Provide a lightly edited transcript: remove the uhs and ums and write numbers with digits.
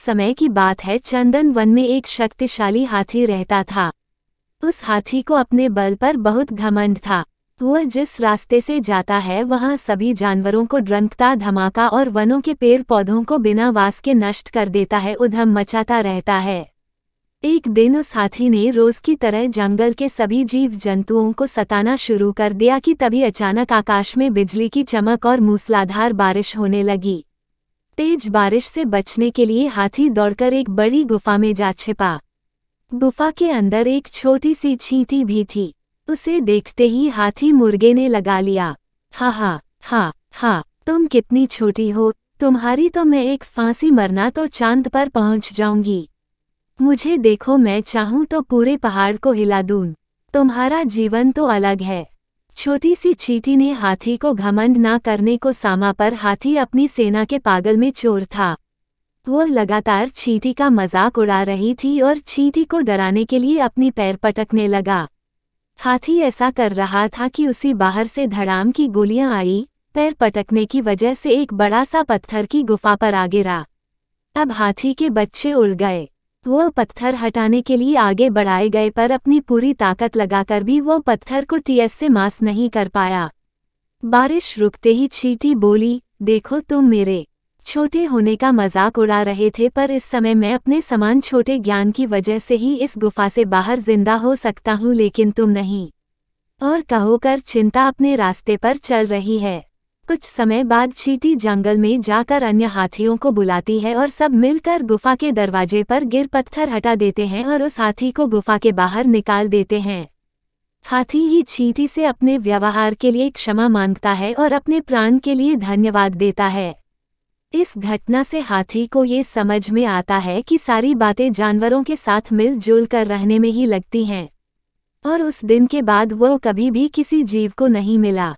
समय की बात है, चंदन वन में एक शक्तिशाली हाथी रहता था। उस हाथी को अपने बल पर बहुत घमंड था। वह जिस रास्ते से जाता है वहां सभी जानवरों को ड्रंकता धमाका और वनों के पेड़ पौधों को बिना वास के नष्ट कर देता है, उधम मचाता रहता है। एक दिन उस हाथी ने रोज की तरह जंगल के सभी जीव जंतुओं को सताना शुरू कर दिया कि तभी अचानक आकाश में बिजली की चमक और मूसलाधार बारिश होने लगी। तेज बारिश से बचने के लिए हाथी दौड़कर एक बड़ी गुफा में जा छिपा। गुफा के अंदर एक छोटी सी चींटी भी थी। उसे देखते ही हाथी मुर्गे ने लगा लिया। हा हा हा हा, तुम कितनी छोटी हो, तुम्हारी तो मैं एक फांसी मरना तो चांद पर पहुंच जाऊंगी। मुझे देखो, मैं चाहूं तो पूरे पहाड़ को हिला दूं। तुम्हारा जीवन तो अलग है। छोटी सी चींटी ने हाथी को घमंड ना करने को सामा, पर हाथी अपनी सेना के पागल में चोर था। वो लगातार चींटी का मजाक उड़ा रही थी और चींटी को डराने के लिए अपनी पैर पटकने लगा। हाथी ऐसा कर रहा था कि उसी बाहर से धड़ाम की गोलियां आई। पैर पटकने की वजह से एक बड़ा सा पत्थर की गुफा पर आ गिरा। अब हाथी के बच्चे उड़ गए। वो पत्थर हटाने के लिए आगे बढ़ाए गए, पर अपनी पूरी ताकत लगाकर भी वो पत्थर को टीएस से मास नहीं कर पाया। बारिश रुकते ही चींटी बोली, देखो तुम मेरे छोटे होने का मजाक उड़ा रहे थे, पर इस समय मैं अपने समान छोटे ज्ञान की वजह से ही इस गुफा से बाहर जिंदा हो सकता हूँ, लेकिन तुम नहीं। और कहोकर चिंता अपने रास्ते पर चल रही है। कुछ समय बाद चींटी जंगल में जाकर अन्य हाथियों को बुलाती है और सब मिलकर गुफा के दरवाजे पर गिर पत्थर हटा देते हैं और उस हाथी को गुफा के बाहर निकाल देते हैं। हाथी ही चींटी से अपने व्यवहार के लिए क्षमा मांगता है और अपने प्राण के लिए धन्यवाद देता है। इस घटना से हाथी को ये समझ में आता है कि सारी बातें जानवरों के साथ मिलजुल कर रहने में ही लगती हैं, और उस दिन के बाद वो कभी भी किसी जीव को नहीं मिला।